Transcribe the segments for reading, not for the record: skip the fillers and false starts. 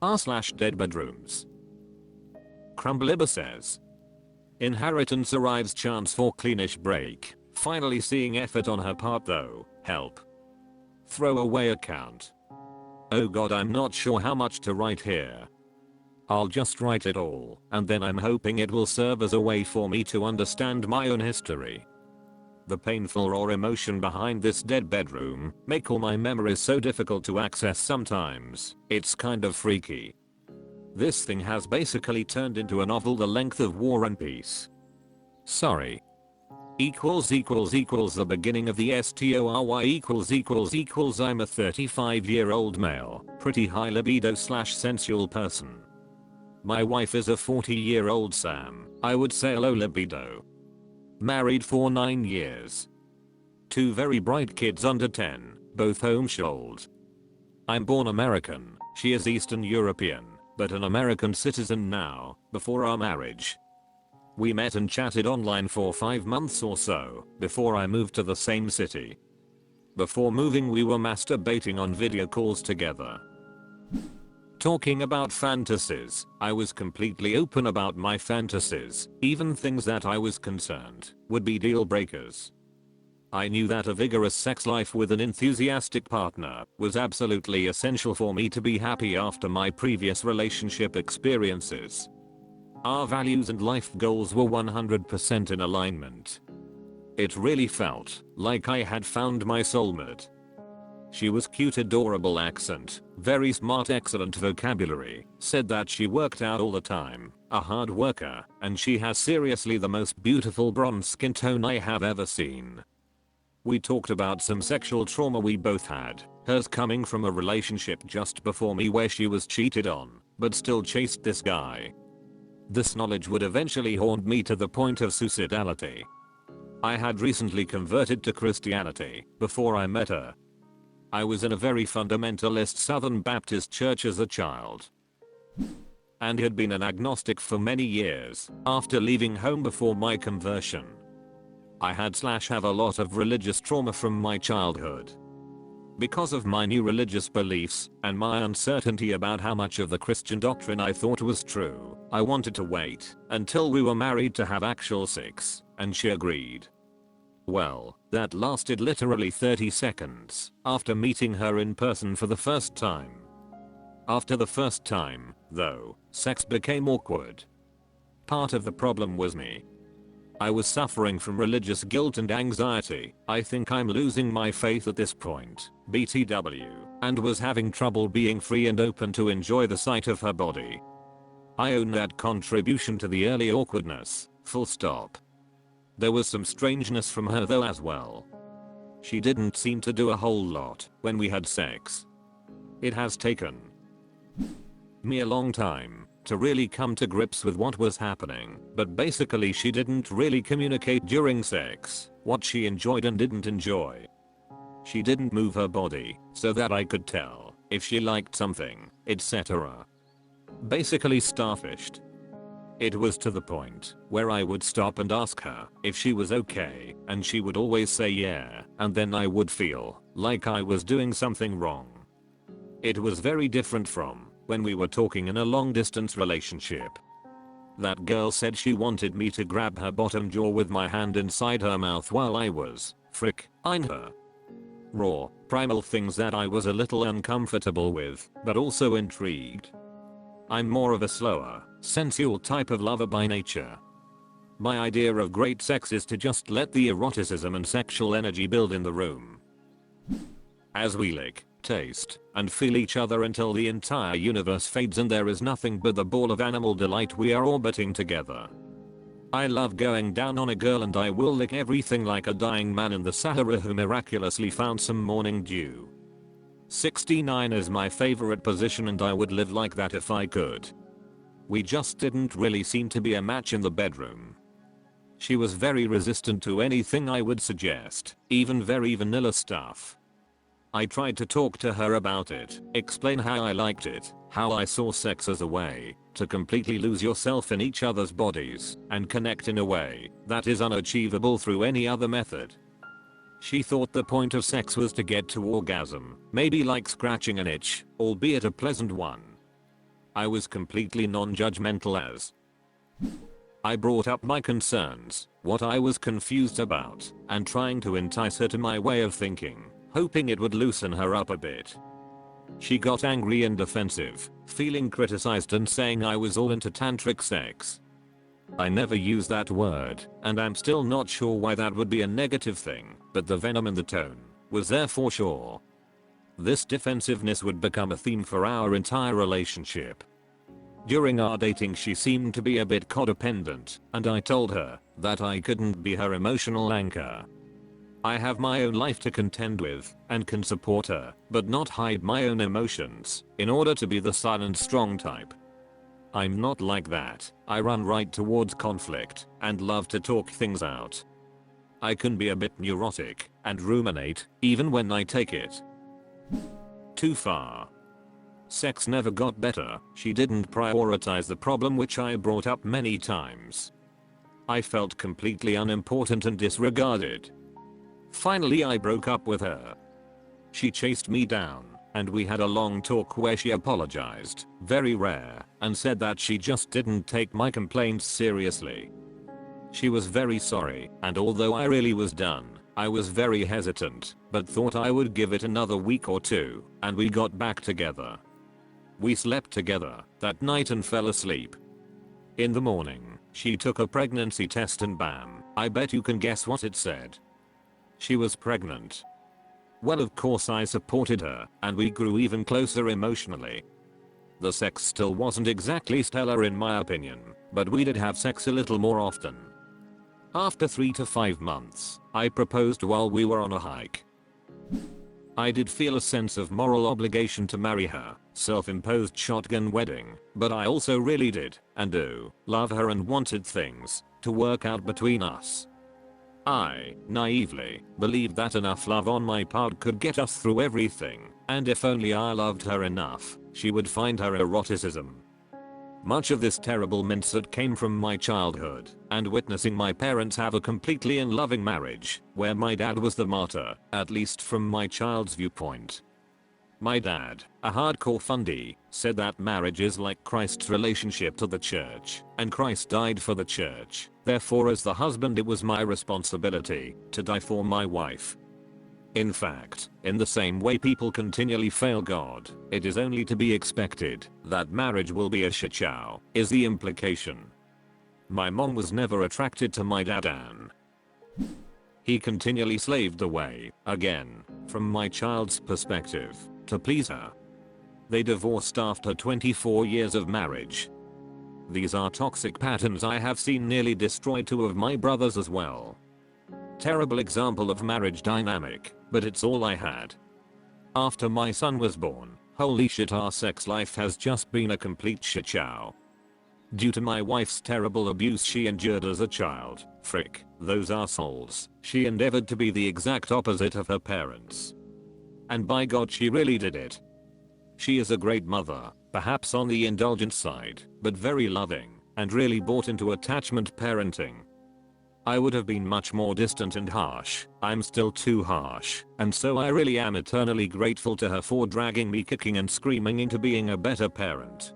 r/DeadBedrooms. Crumbliber says, inheritance arrives chance for cleanish break. Finally seeing effort on her part though. Help. Throwaway account. Oh god, I'm not sure how much to write here. I'll just write it all, and then I'm hoping it will serve as a way for me to understand my own history. The painful raw emotion behind this dead bedroom make all my memories so difficult to access sometimes. It's kind of freaky. This thing has basically turned into a novel the length of War and Peace. Sorry. The beginning of the story == I'm a 35-year-old male, pretty high libido / sensual person. My wife is a 40-year-old Sam, I would say low libido. Married for 9 years. 2 very bright kids under 10, both homeschooled. I'm born American, she is Eastern European, but an American citizen now, before our marriage. We met and chatted online for 5 months or so, before I moved to the same city. Before moving we were masturbating on video calls together. Talking about fantasies, I was completely open about my fantasies, even things that I was concerned would be deal breakers. I knew that a vigorous sex life with an enthusiastic partner was absolutely essential for me to be happy after my previous relationship experiences. Our values and life goals were 100% in alignment. It really felt like I had found my soulmate. She was cute, adorable accent, very smart, excellent vocabulary, said that she worked out all the time, a hard worker, and she has seriously the most beautiful bronze skin tone I have ever seen. We talked about some sexual trauma we both had, hers coming from a relationship just before me where she was cheated on, but still chased this guy. This knowledge would eventually haunt me to the point of suicidality. I had recently converted to Christianity before I met her. I was in a very fundamentalist Southern Baptist church as a child, and had been an agnostic for many years after leaving home before my conversion. I had/have a lot of religious trauma from my childhood. Because of my new religious beliefs and my uncertainty about how much of the Christian doctrine I thought was true, I wanted to wait until we were married to have actual sex, and she agreed. Well, that lasted literally 30 seconds after meeting her in person for the first time. After the first time, though, sex became awkward. Part of the problem was me. I was suffering from religious guilt and anxiety. I think I'm losing my faith at this point, BTW, and was having trouble being free and open to enjoy the sight of her body. I own that contribution to the early awkwardness, full stop. There was some strangeness from her though as well. She didn't seem to do a whole lot when we had sex. It has taken me a long time to really come to grips with what was happening, but basically she didn't really communicate during sex what she enjoyed and didn't enjoy. She didn't move her body so that I could tell if she liked something, etc. Basically starfished. It was to the point where I would stop and ask her if she was okay, and she would always say yeah, and then I would feel like I was doing something wrong. It was very different from when we were talking in a long distance relationship. That girl said she wanted me to grab her bottom jaw with my hand inside her mouth while I was in her. Raw, primal things that I was a little uncomfortable with, but also intrigued. I'm more of a slower, sensual type of lover by nature. My idea of great sex is to just let the eroticism and sexual energy build in the room. As we lick, taste, and feel each other until the entire universe fades and there is nothing but the ball of animal delight we are orbiting together. I love going down on a girl and I will lick everything like a dying man in the Sahara who miraculously found some morning dew. 69 is my favorite position and I would live like that if I could. We just didn't really seem to be a match in the bedroom. She was very resistant to anything I would suggest, even very vanilla stuff. I tried to talk to her about it, explain how I liked it, how I saw sex as a way to completely lose yourself in each other's bodies and connect in a way that is unachievable through any other method. She thought the point of sex was to get to orgasm, maybe like scratching an itch, albeit a pleasant one. I was completely non-judgmental as I brought up my concerns, what I was confused about, and trying to entice her to my way of thinking, hoping it would loosen her up a bit. She got angry and defensive, feeling criticized and saying I was all into tantric sex. I never used that word, and I'm still not sure why that would be a negative thing, but the venom in the tone was there for sure. This defensiveness would become a theme for our entire relationship. During our dating she seemed to be a bit codependent, and I told her that I couldn't be her emotional anchor. I have my own life to contend with and can support her, but not hide my own emotions in order to be the silent strong type. I'm not like that. I run right towards conflict and love to talk things out. I can be a bit neurotic and ruminate even when I take it too far. Sex never got better. She didn't prioritize the problem which I brought up many times. I felt completely unimportant and disregarded. Finally I broke up with her. She chased me down, and we had a long talk where she apologized, very rare, and said that she just didn't take my complaints seriously. She was very sorry, and although I really was done, I was very hesitant, but thought I would give it another week or two, and we got back together. We slept together that night and fell asleep. In the morning, she took a pregnancy test and bam, I bet you can guess what it said. She was pregnant. Well, of course I supported her, and we grew even closer emotionally. The sex still wasn't exactly stellar in my opinion, but we did have sex a little more often. After 3 to 5 months, I proposed while we were on a hike. I did feel a sense of moral obligation to marry her, self-imposed shotgun wedding, but I also really did, and do, love her and wanted things to work out between us. I, naively, believed that enough love on my part could get us through everything, and if only I loved her enough, she would find her eroticism. Much of this terrible mindset came from my childhood, and witnessing my parents have a completely unloving marriage, where my dad was the martyr, at least from my child's viewpoint. My dad, a hardcore fundie, said that marriage is like Christ's relationship to the church, and Christ died for the church, therefore as the husband it was my responsibility to die for my wife. In fact, in the same way people continually fail God, it is only to be expected that marriage will be a shit show, is the implication. My mom was never attracted to my dad and he continually slaved away, again, from my child's perspective, to please her. They divorced after 24 years of marriage. These are toxic patterns I have seen nearly destroy 2 of my brothers as well. Terrible example of marriage dynamic, but it's all I had. After my son was born, holy shit, our sex life has just been a complete shit show. Due to my wife's terrible abuse she endured as a child, frick, those assholes, she endeavored to be the exact opposite of her parents. And by God she really did it. She is a great mother, perhaps on the indulgent side, but very loving, and really bought into attachment parenting. I would have been much more distant and harsh. I'm still too harsh, and so I really am eternally grateful to her for dragging me kicking and screaming into being a better parent.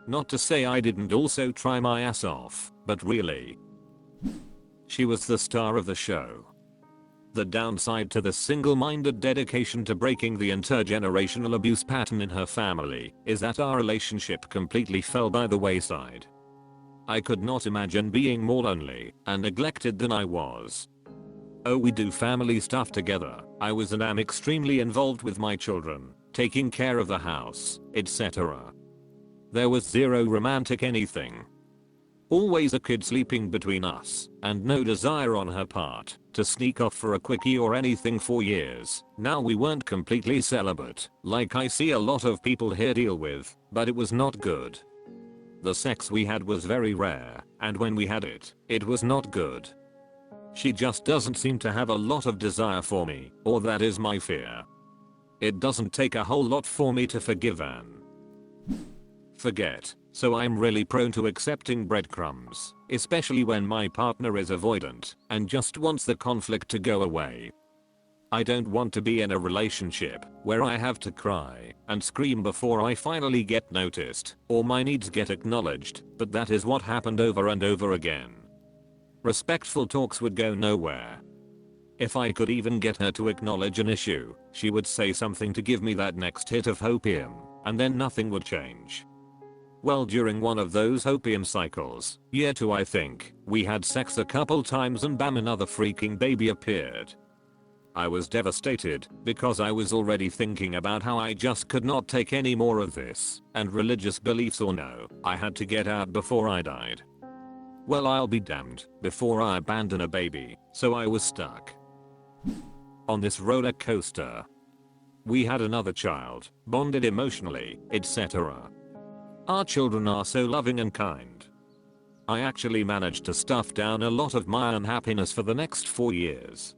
Not to say I didn't also try my ass off, but really, she was the star of the show. The downside to the single-minded dedication to breaking the intergenerational abuse pattern in her family is that our relationship completely fell by the wayside. I could not imagine being more lonely and neglected than I was. Oh, we do family stuff together. I was and am extremely involved with my children, taking care of the house, etc. There was zero romantic anything. Always a kid sleeping between us, and no desire on her part to sneak off for a quickie or anything for years. Now we weren't completely celibate, like I see a lot of people here deal with, but it was not good. The sex we had was very rare, and when we had it, it was not good. She just doesn't seem to have a lot of desire for me, or that is my fear. It doesn't take a whole lot for me to forgive and forget, so I'm really prone to accepting breadcrumbs, especially when my partner is avoidant and just wants the conflict to go away. I don't want to be in a relationship where I have to cry and scream before I finally get noticed or my needs get acknowledged, but that is what happened over and over again. Respectful talks would go nowhere. If I could even get her to acknowledge an issue, she would say something to give me that next hit of hopium, and then nothing would change. Well, during one of those opium cycles, year 2 I think, we had sex a couple times and bam, another freaking baby appeared. I was devastated because I was already thinking about how I just could not take any more of this, and religious beliefs or no, I had to get out before I died. Well, I'll be damned before I abandon a baby, so I was stuck on this roller coaster. We had another child, bonded emotionally, etc. Our children are so loving and kind. I actually managed to stuff down a lot of my unhappiness for the next 4 years.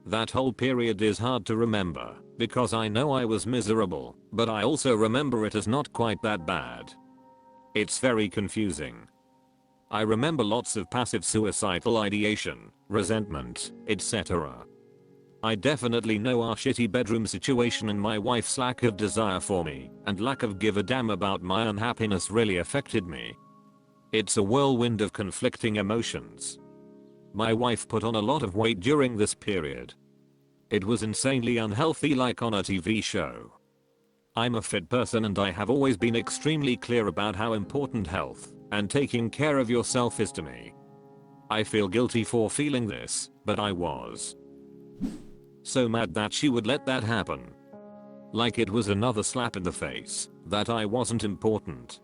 That whole period is hard to remember because I know I was miserable, but I also remember it as not quite that bad. It's very confusing. I remember lots of passive suicidal ideation, resentment, etc. I definitely know our shitty bedroom situation and my wife's lack of desire for me and lack of give a damn about my unhappiness really affected me. It's a whirlwind of conflicting emotions. My wife put on a lot of weight during this period. It was insanely unhealthy, like on a TV show. I'm a fit person and I have always been extremely clear about how important health and taking care of yourself is to me. I feel guilty for feeling this, but I was so mad that she would let that happen. Like it was another slap in the face that I wasn't important.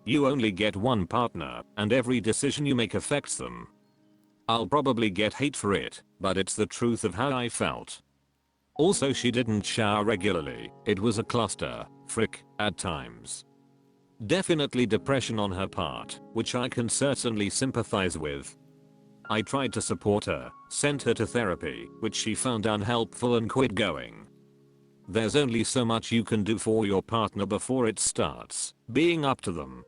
You only get one partner and every decision you make affects them. I'll probably get hate for it, but it's the truth of how I felt. Also, she didn't shower regularly. It was a cluster, frick, at times. Definitely depression on her part, which I can certainly sympathize with. I tried to support her, sent her to therapy, which she found unhelpful and quit going. There's only so much you can do for your partner before it starts being up to them.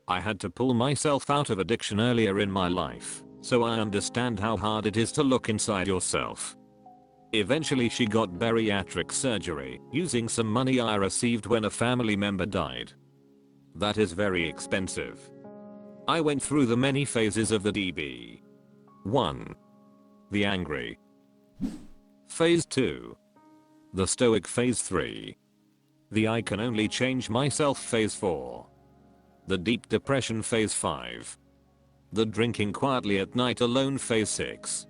I had to pull myself out of addiction earlier in my life, so I understand how hard it is to look inside yourself. Eventually she got bariatric surgery using some money I received when a family member died. That is very expensive. I went through the many phases of the DB. 1. The angry phase. 2. The stoic phase. 3. The I can only change myself phase. 4. The deep depression phase. 5. The drinking quietly at night alone phase. 6.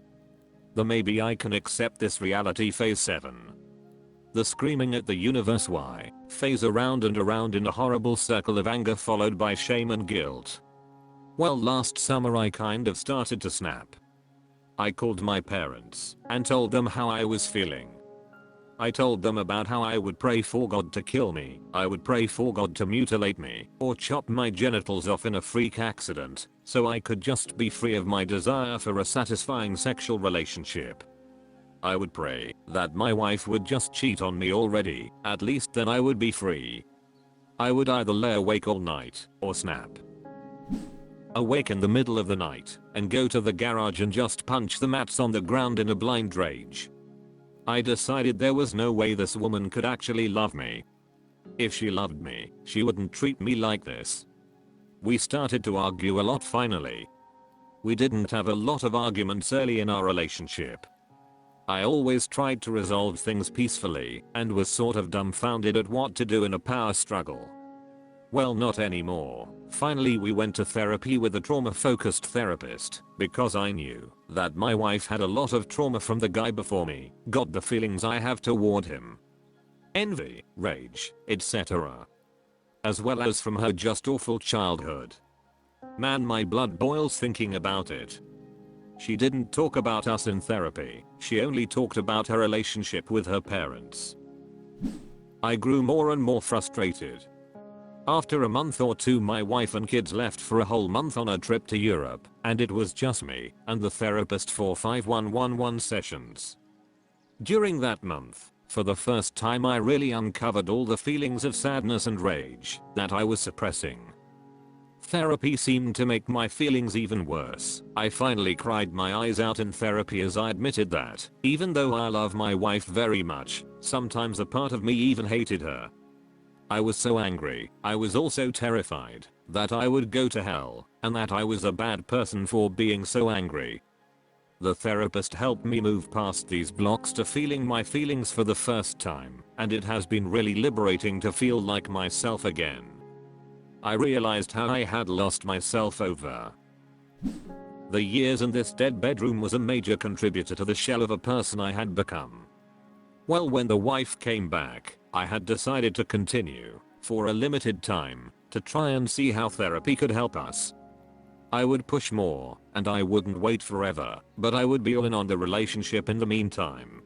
The maybe I can accept this reality phase. 7. The screaming at the universe why phase, around and around in a horrible circle of anger followed by shame and guilt. Well, last summer I kind of started to snap. I called my parents and told them how I was feeling. I told them about how I would pray for God to kill me, I would pray for God to mutilate me, or chop my genitals off in a freak accident, so I could just be free of my desire for a satisfying sexual relationship. I would pray that my wife would just cheat on me already, at least then I would be free. I would either lay awake all night, or snap awake in the middle of the night, and go to the garage and just punch the mats on the ground in a blind rage. I decided there was no way this woman could actually love me. If she loved me, she wouldn't treat me like this. We started to argue a lot finally. We didn't have a lot of arguments early in our relationship. I always tried to resolve things peacefully and was sort of dumbfounded at what to do in a power struggle. Well, not anymore. Finally we went to therapy with a trauma-focused therapist because I knew that my wife had a lot of trauma from the guy before me, got the feelings I have toward him. Envy, rage, etc. As well as from her just awful childhood. Man, my blood boils thinking about it. She didn't talk about us in therapy, she only talked about her relationship with her parents. I grew more and more frustrated. After a month or two my wife and kids left for a whole month on a trip to Europe, and it was just me and the therapist for 5 sessions. During that month, for the first time I really uncovered all the feelings of sadness and rage that I was suppressing. Therapy seemed to make my feelings even worse. I finally cried my eyes out in therapy as I admitted that, even though I love my wife very much, sometimes a part of me even hated her. I was so angry. I was also terrified that I would go to hell and that I was a bad person for being so angry. The therapist helped me move past these blocks to feeling my feelings for the first time, and it has been really liberating to feel like myself again. I realized how I had lost myself over the years, and this dead bedroom was a major contributor to the shell of a person I had become. Well, when the wife came back, I had decided to continue, for a limited time, to try and see how therapy could help us. I would push more, and I wouldn't wait forever, but I would be all in on the relationship in the meantime.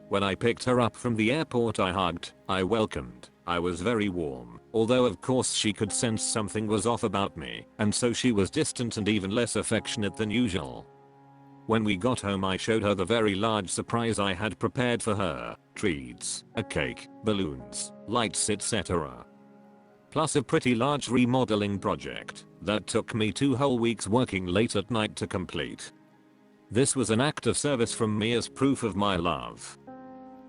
When I picked her up from the airport, I hugged, I welcomed, I was very warm, although of course she could sense something was off about me, and so she was distant and even less affectionate than usual. When we got home, I showed her the very large surprise I had prepared for her: treats, a cake, balloons, lights, etc. Plus a pretty large remodeling project that took me 2 whole weeks working late at night to complete. This was an act of service from me as proof of my love.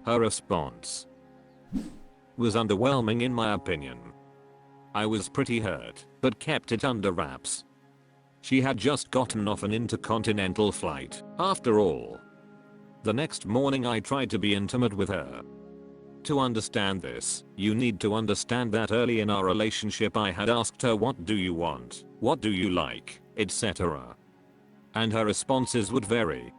Her response was underwhelming in my opinion. I was pretty hurt, but kept it under wraps. She had just gotten off an intercontinental flight, after all. The next morning I tried to be intimate with her. To understand this, you need to understand that early in our relationship I had asked her, what do you want, what do you like, etc. And her responses would vary.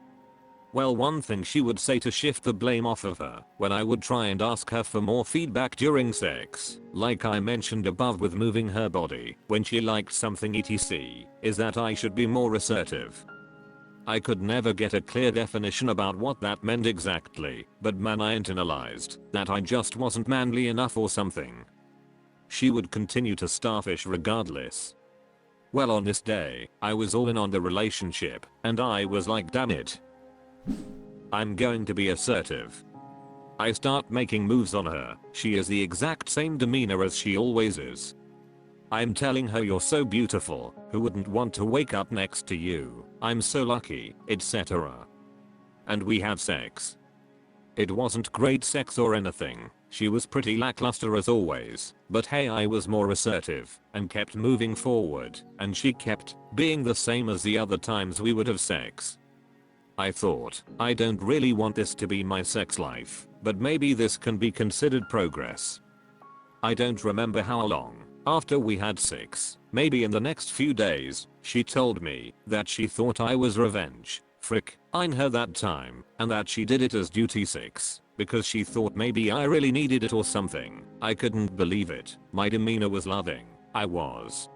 Well, one thing she would say to shift the blame off of her when I would try and ask her for more feedback during sex, like I mentioned above with moving her body when she liked something etc., is that I should be more assertive. I could never get a clear definition about what that meant exactly, but man, I internalized that I just wasn't manly enough or something. She would continue to starfish regardless. Well, on this day, I was all in on the relationship, and I was like, damn it, I'm going to be assertive. I start making moves on her. She is the exact same demeanor as she always is. I'm telling her, you're so beautiful, who wouldn't want to wake up next to you, I'm so lucky, etc. And we had sex. It wasn't great sex or anything, she was pretty lackluster as always, but hey, I was more assertive and kept moving forward, and she kept being the same as the other times we would have sex. I thought, I don't really want this to be my sex life, but maybe this can be considered progress. I don't remember how long after we had sex, maybe in the next few days, she told me that she thought I was revenge frick in her that time, and that she did it as duty sex because she thought maybe I really needed it or something. I couldn't believe it. My demeanor was loving. I was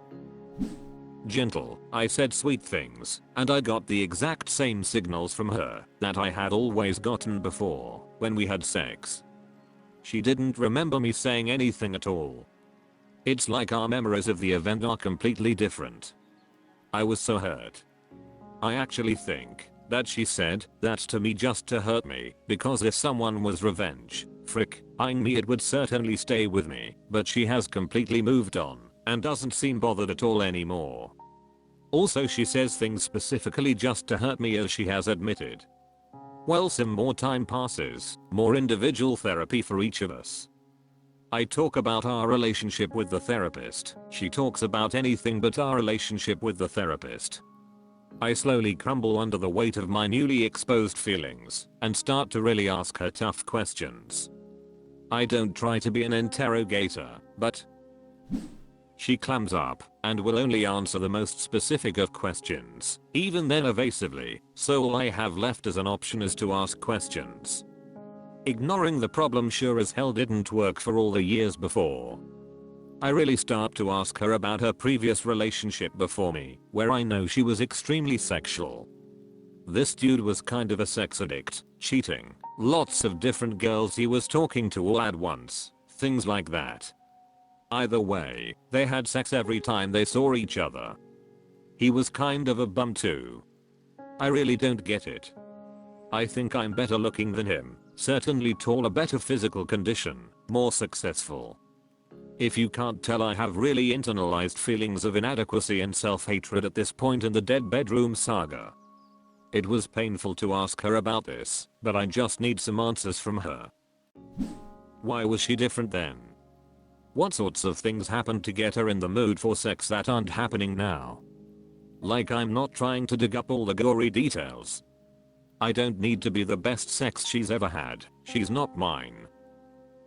gentle, I said sweet things, and I got the exact same signals from her that I had always gotten before when we had sex. She didn't remember me saying anything at all. It's like our memories of the event are completely different. I was so hurt. I actually think that she said that to me just to hurt me, because if someone was revenge frick-ing me, it would certainly stay with me, but she has completely moved on and doesn't seem bothered at all anymore. Also, she says things specifically just to hurt me, as she has admitted. Well, some more time passes, more individual therapy for each of us. I talk about our relationship with the therapist. She talks about anything but our relationship with the therapist. I slowly crumble under the weight of my newly exposed feelings and start to really ask her tough questions. I don't try to be an interrogator, but she clams up and will only answer the most specific of questions, even then evasively, so all I have left as an option is to ask questions. Ignoring the problem sure as hell didn't work for all the years before. I really start to ask her about her previous relationship before me, where I know she was extremely sexual. This dude was kind of a sex addict, cheating, lots of different girls he was talking to all at once, things like that. Either way, they had sex every time they saw each other. He was kind of a bum too. I really don't get it. I think I'm better looking than him, certainly taller, better physical condition, more successful. If you can't tell, I have really internalized feelings of inadequacy and self-hatred at this point in the Dead Bedroom saga. It was painful to ask her about this, but I just need some answers from her. Why was she different then? What sorts of things happened to get her in the mood for sex that aren't happening now? Like, I'm not trying to dig up all the gory details. I don't need to be the best sex she's ever had, she's not mine.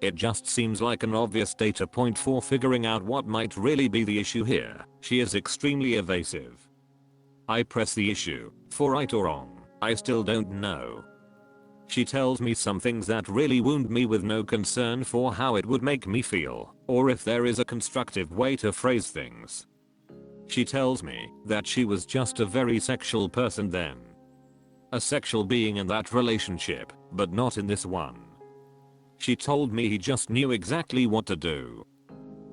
It just seems like an obvious data point for figuring out what might really be the issue here. She is extremely evasive. I press the issue, for right or wrong, I still don't know. She tells me some things that really wound me with no concern for how it would make me feel, or if there is a constructive way to phrase things. She tells me that she was just a very sexual person then. A sexual being in that relationship, but not in this one. She told me he just knew exactly what to do.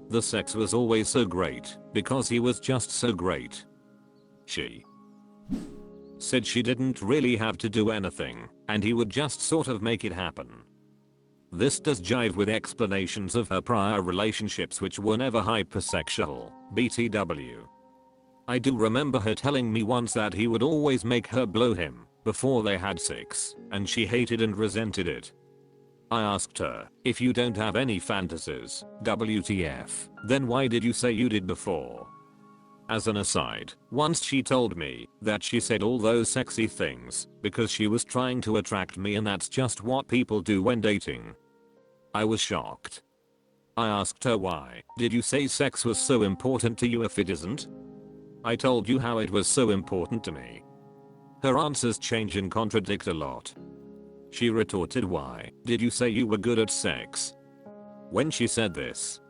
The sex was always so great, because he was just so great. She said she didn't really have to do anything, and he would just sort of make it happen. This does jive with explanations of her prior relationships, which were never hypersexual, BTW. I do remember her telling me once that he would always make her blow him before they had sex, and she hated and resented it. I asked her, if you don't have any fantasies, WTF, then why did you say you did before? As an aside, once she told me that she said all those sexy things because she was trying to attract me, and that's just what people do when dating. I was shocked. I asked her, why did you say sex was so important to you if it isn't? I told you how it was so important to me. Her answers change and contradict a lot. She retorted, why did you say you were good at sex? When she said this,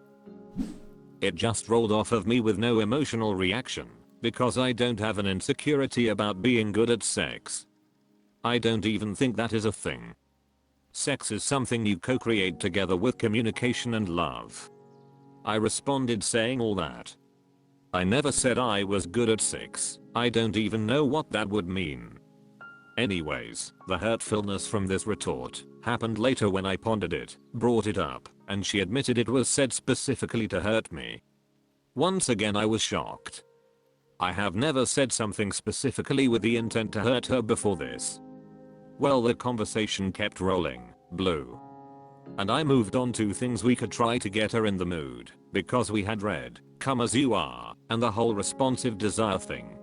it just rolled off of me with no emotional reaction, because I don't have an insecurity about being good at sex. I don't even think that is a thing. Sex is something you co-create together with communication and love. I responded saying all that. I never said I was good at sex. I don't even know what that would mean. Anyways, the hurtfulness from this retort happened later when I pondered it, brought it up, and she admitted it was said specifically to hurt me. Once again, I was shocked. I have never said something specifically with the intent to hurt her before this. Well, the conversation kept rolling, blue. And I moved on to things we could try to get her in the mood, because we had read, "Come As You Are," and the whole responsive desire thing.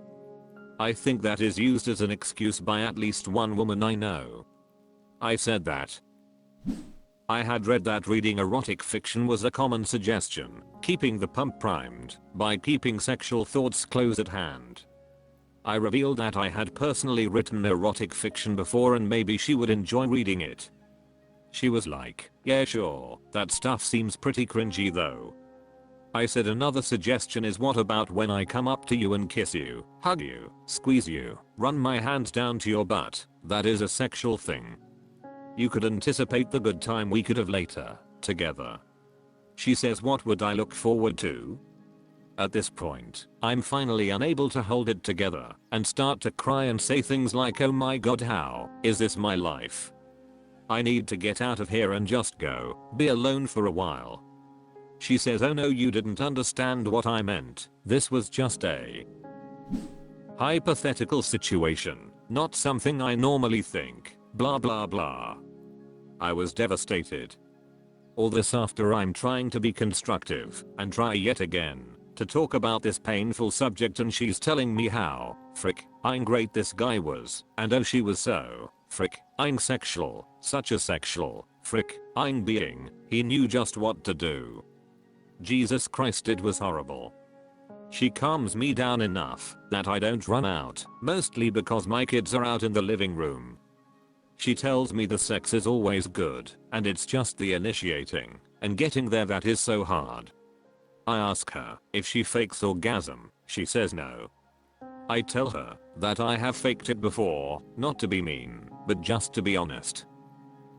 I think that is used as an excuse by at least one woman I know. I said that I had read that reading erotic fiction was a common suggestion, keeping the pump primed by keeping sexual thoughts close at hand. I revealed that I had personally written erotic fiction before and maybe she would enjoy reading it. She was like, yeah sure, that stuff seems pretty cringy though. I said another suggestion is, what about when I come up to you and kiss you, hug you, squeeze you, run my hands down to your butt? That is a sexual thing. You could anticipate the good time we could have later, together. She says, what would I look forward to? At this point, I'm finally unable to hold it together and start to cry and say things like, oh my god, how is this my life? I need to get out of here and just go be alone for a while. She says, oh no, you didn't understand what I meant. This was just a hypothetical situation, not something I normally think, blah blah blah. I was devastated. All this after I'm trying to be constructive and try yet again to talk about this painful subject, and she's telling me how fricking great this guy was, and oh she was so fricking sexual, such a sexual fricking being, he knew just what to do. Jesus Christ, it was horrible. She calms me down enough that I don't run out, mostly because my kids are out in the living room. She tells me the sex is always good, and it's just the initiating and getting there that is so hard. I ask her if she fakes orgasm, she says no. I tell her that I have faked it before, not to be mean, but just to be honest.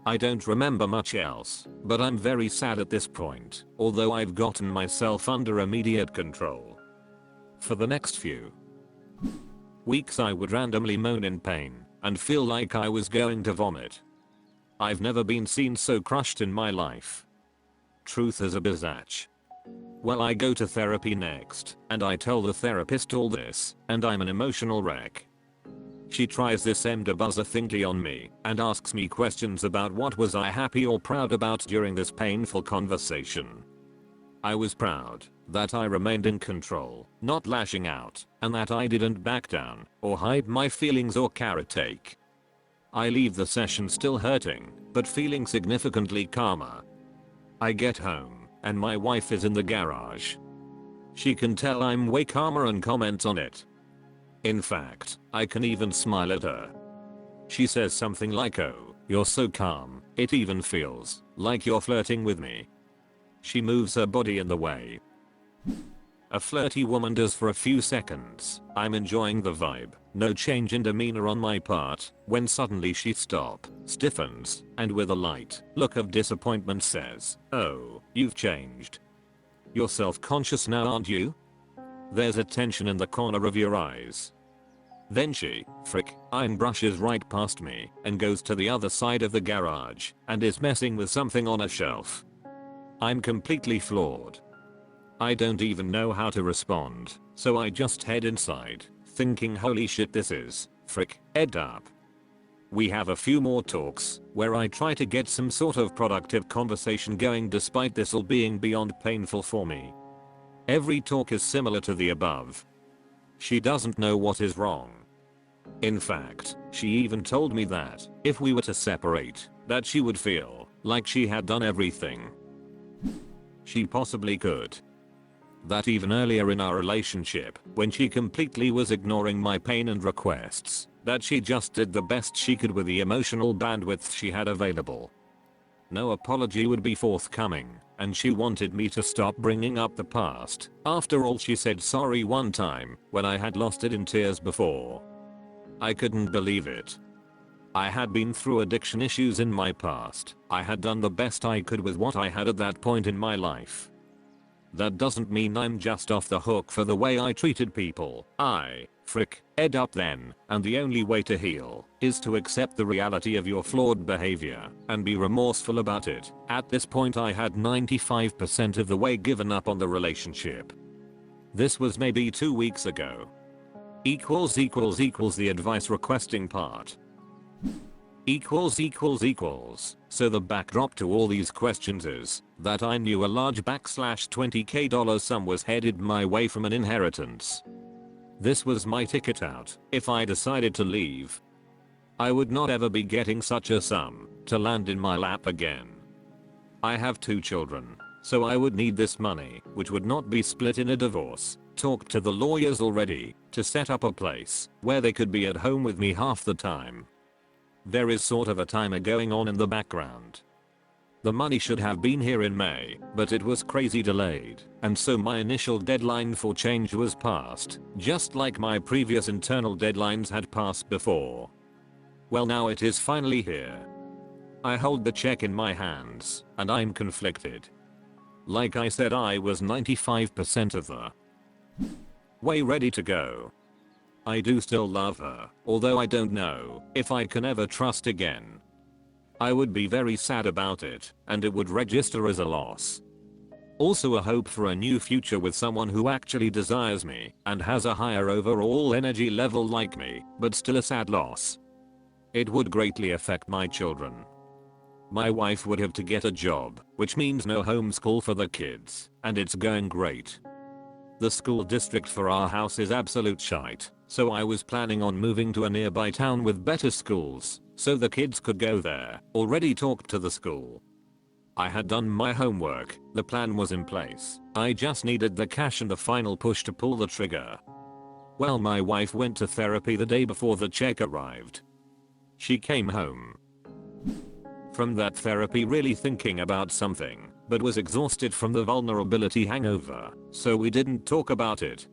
I don't remember much else, but I'm very sad at this point, although I've gotten myself under immediate control. For the next few weeks I would randomly moan in pain and feel like I was going to vomit. I've never been seen so crushed in my life. Truth is a biatch. Well, I go to therapy next, and I tell the therapist all this, and I'm an emotional wreck. She tries this buzzer thingy on me and asks me questions about what was I happy or proud about during this painful conversation. I was proud that I remained in control, not lashing out, and that I didn't back down or hide my feelings or carrot take. I leave the session still hurting, but feeling significantly calmer. I get home, and my wife is in the garage. She can tell I'm way calmer and comments on it. In fact, I can even smile at her. She says something like, "Oh, you're so calm, it even feels like you're flirting with me." She moves her body in the way a flirty woman does for a few seconds. I'm enjoying the vibe, no change in demeanor on my part, when suddenly she stiffens, and with a light look of disappointment says, "Oh, you've changed. You're self-conscious now, aren't you? There's a tension in the corner of your eyes." Then she, brushes right past me and goes to the other side of the garage and is messing with something on a shelf. I'm completely floored. I don't even know how to respond, so I just head inside, thinking holy shit, this is ed up. We have a few more talks where I try to get some sort of productive conversation going despite this all being beyond painful for me. Every talk is similar to the above. She doesn't know what is wrong. In fact, she even told me that if we were to separate, that she would feel like she had done everything she possibly could. That even earlier in our relationship, when she completely was ignoring my pain and requests, that she just did the best she could with the emotional bandwidth she had available. No apology would be forthcoming, and she wanted me to stop bringing up the past. After all, she said sorry one time when I had lost it in tears before. I couldn't believe it. I had been through addiction issues in my past. I had done the best I could with what I had at that point in my life. That doesn't mean I'm just off the hook for the way I treated people. I ed up then, and the only way to heal is to accept the reality of your flawed behavior and be remorseful about it. At this point I had 95% of the way given up on the relationship. This was maybe 2 weeks ago. The advice requesting part. So the backdrop to all these questions is that I knew a large $20K sum was headed my way from an inheritance. This was my ticket out if I decided to leave. I would not ever be getting such a sum to land in my lap again. I have 2 children, so I would need this money, which would not be split in a divorce. Talked to the lawyers already to set up a place where they could be at home with me half the time. There is sort of a timer going on in the background. The money should have been here in May, but it was crazy delayed, and so my initial deadline for change was passed, just like my previous internal deadlines had passed before. Well, now it is finally here. I hold the check in my hands, and I'm conflicted. Like I said, I was 95% of the way ready to go. I do still love her, although I don't know if I can ever trust again. I would be very sad about it, and it would register as a loss. Also a hope for a new future with someone who actually desires me and has a higher overall energy level like me, but still a sad loss. It would greatly affect my children. My wife would have to get a job, which means no homeschool for the kids, and it's going great. The school district for our house is absolute shite, so I was planning on moving to a nearby town with better schools, so the kids could go there. Already talked to the school. I had done my homework, the plan was in place. I just needed the cash and the final push to pull the trigger. Well, my wife went to therapy the day before the check arrived. She came home from that therapy really thinking about something, but was exhausted from the vulnerability hangover, so we didn't talk about it.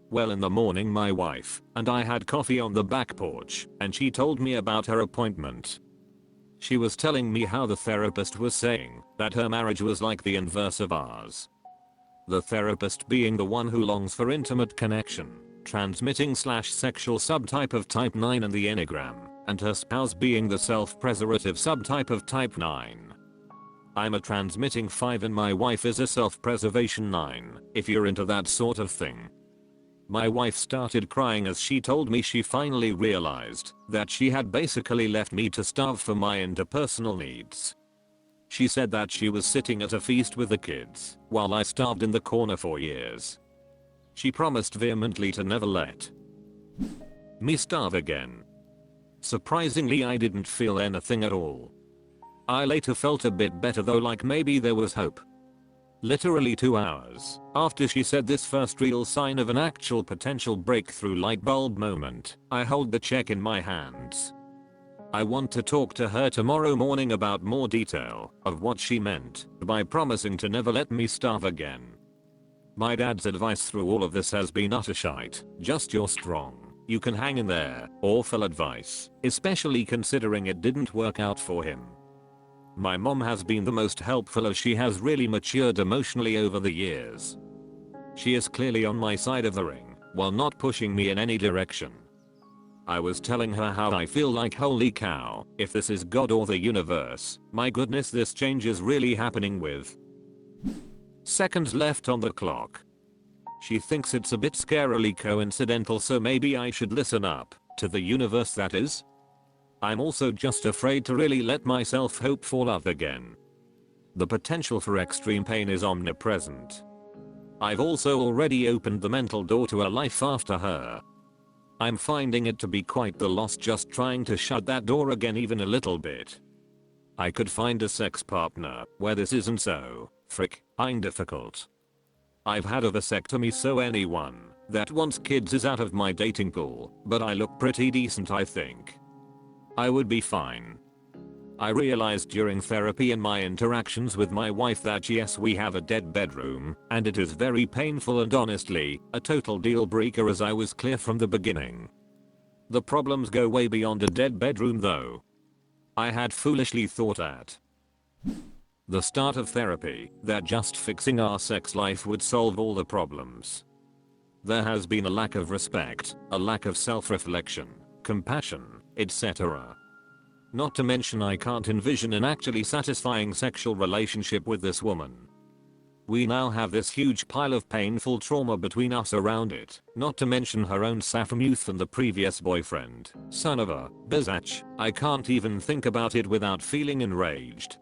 Well, in the morning my wife and I had coffee on the back porch, and she told me about her appointment. She was telling me how the therapist was saying that her marriage was like the inverse of ours. The therapist being the one who longs for intimate connection, transmitting/sexual subtype of type 9 in the Enneagram, and her spouse being the self-preservative subtype of type 9. I'm a transmitting 5 and my wife is a self-preservation 9, if you're into that sort of thing. My wife started crying as she told me she finally realized that she had basically left me to starve for my interpersonal needs. She said that she was sitting at a feast with the kids while I starved in the corner for years. She promised vehemently to never let me starve again. Surprisingly, I didn't feel anything at all. I later felt a bit better though, like maybe there was hope. Literally 2 hours after she said this first real sign of an actual potential breakthrough light bulb moment, I hold the check in my hands. I want to talk to her tomorrow morning about more detail of what she meant by promising to never let me starve again. My dad's advice through all of this has been utter shite. Just you're strong, you can hang in there. Awful advice, especially considering it didn't work out for him. My mom has been the most helpful as she has really matured emotionally over the years. She is clearly on my side of the ring while not pushing me in any direction. I was telling her how I feel like, holy cow, if this is God or the universe, my goodness, this change is really happening with seconds left on the clock. She thinks it's a bit scarily coincidental, so maybe I should listen up to the universe, that is. I'm also just afraid to really let myself hope for love again. The potential for extreme pain is omnipresent. I've also already opened the mental door to a life after her. I'm finding it to be quite the loss just trying to shut that door again even a little bit. I could find a sex partner where this isn't so frickin' difficult. I've had a vasectomy, so anyone that wants kids is out of my dating pool, but I look pretty decent, I think. I would be fine. I realized during therapy and my interactions with my wife that yes, we have a dead bedroom, and it is very painful and honestly a total deal breaker, as I was clear from the beginning. The problems go way beyond a dead bedroom though. I had foolishly thought at the start of therapy that just fixing our sex life would solve all the problems. There has been a lack of respect, a lack of self-reflection, compassion, etc. Not to mention I can't envision an actually satisfying sexual relationship with this woman. We now have this huge pile of painful trauma between us around it, not to mention her own sapphic youth and the previous boyfriend, son of a biatch. I can't even think about it without feeling enraged.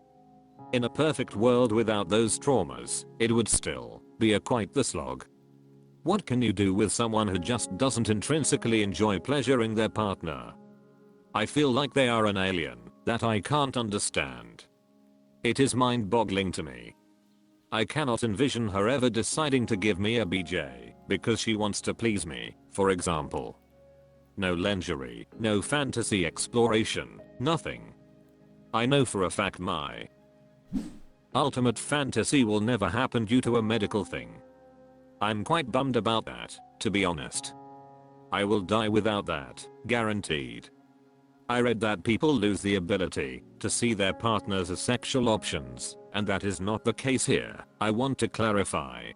In a perfect world without those traumas, it would still be quite the slog. What can you do with someone who just doesn't intrinsically enjoy pleasuring their partner? I feel like they are an alien that I can't understand. It is mind-boggling to me. I cannot envision her ever deciding to give me a BJ because she wants to please me, for example. No lingerie, no fantasy exploration, nothing. I know for a fact my ultimate fantasy will never happen due to a medical thing. I'm quite bummed about that, to be honest. I will die without that, guaranteed. I read that people lose the ability to see their partners as sexual options, and that is not the case here. I want to clarify.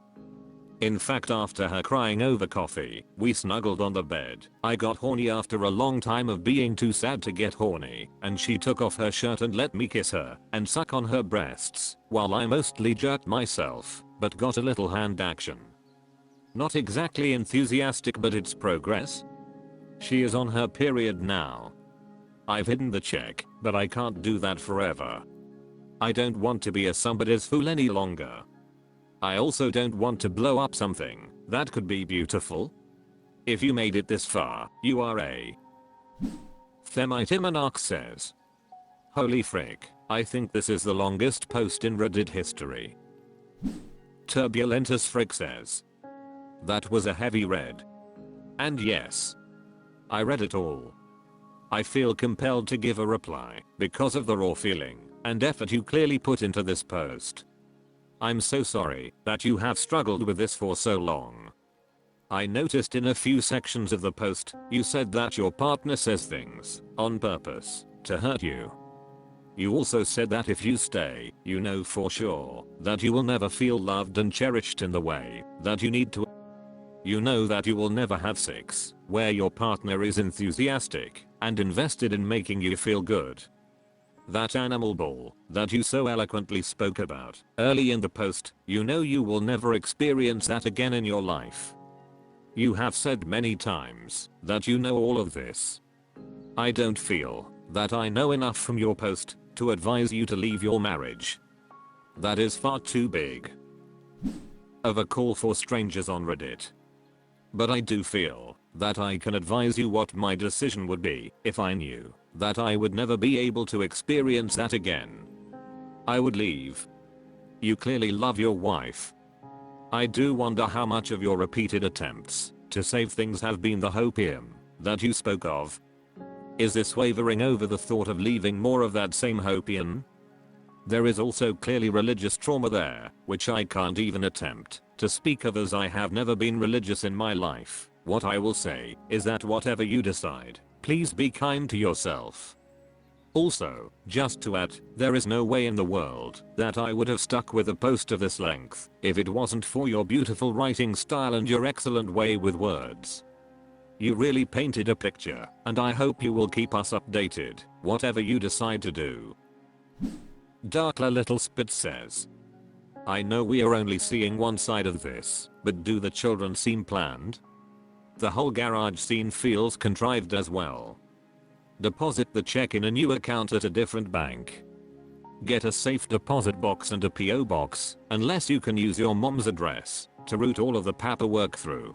In fact, after her crying over coffee, we snuggled on the bed. I got horny after a long time of being too sad to get horny, and she took off her shirt and let me kiss her and suck on her breasts, while I mostly jerked myself, but got a little hand action. Not exactly enthusiastic, but it's progress. She is on her period now. I've hidden the check, but I can't do that forever. I don't want to be a somebody's fool any longer. I also don't want to blow up something that could be beautiful. If you made it this far, you are a Themitimonarch says. Holy frick, I think this is the longest post in Reddit history. Turbulentus frick says. That was a heavy read. And yes, I read it all. I feel compelled to give a reply because of the raw feeling and effort you clearly put into this post. I'm so sorry that you have struggled with this for so long. I noticed in a few sections of the post you said that your partner says things on purpose to hurt you. You also said that if you stay, you know for sure that you will never feel loved and cherished in the way that you need to. You know that you will never have sex where your partner is enthusiastic and invested in making you feel good. That animal ball that you so eloquently spoke about early in the post, you know you will never experience that again in your life. You have said many times that you know all of this. I don't feel that I know enough from your post to advise you to leave your marriage. That is far too big of a call for strangers on Reddit. But I do feel that I can advise you what my decision would be if I knew that I would never be able to experience that again. I would leave. You clearly love your wife. I do wonder how much of your repeated attempts to save things have been the hopium that you spoke of. Is this wavering over the thought of leaving more of that same hopium? There is also clearly religious trauma there, which I can't even attempt to speak of as I have never been religious in my life. What I will say is that whatever you decide, please be kind to yourself. Also, just to add, there is no way in the world that I would have stuck with a post of this length if it wasn't for your beautiful writing style and your excellent way with words. You really painted a picture, and I hope you will keep us updated, whatever you decide to do. Darkler Little Spit says, I know we are only seeing one side of this, but do the children seem planned? The whole garage scene feels contrived as well. Deposit the check in a new account at a different bank. Get a safe deposit box and a PO box, unless you can use your mom's address to route all of the paperwork through.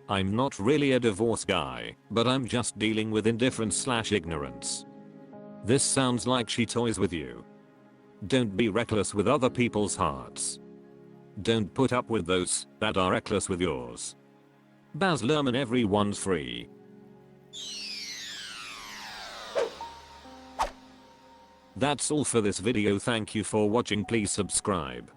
I'm not really a divorce guy, but I'm just dealing with indifference/ignorance. This sounds like she toys with you. Don't be reckless with other people's hearts. Don't put up with those that are reckless with yours. Baz Luhrmann, everyone's free. That's all for this video. Thank you for watching. Please subscribe.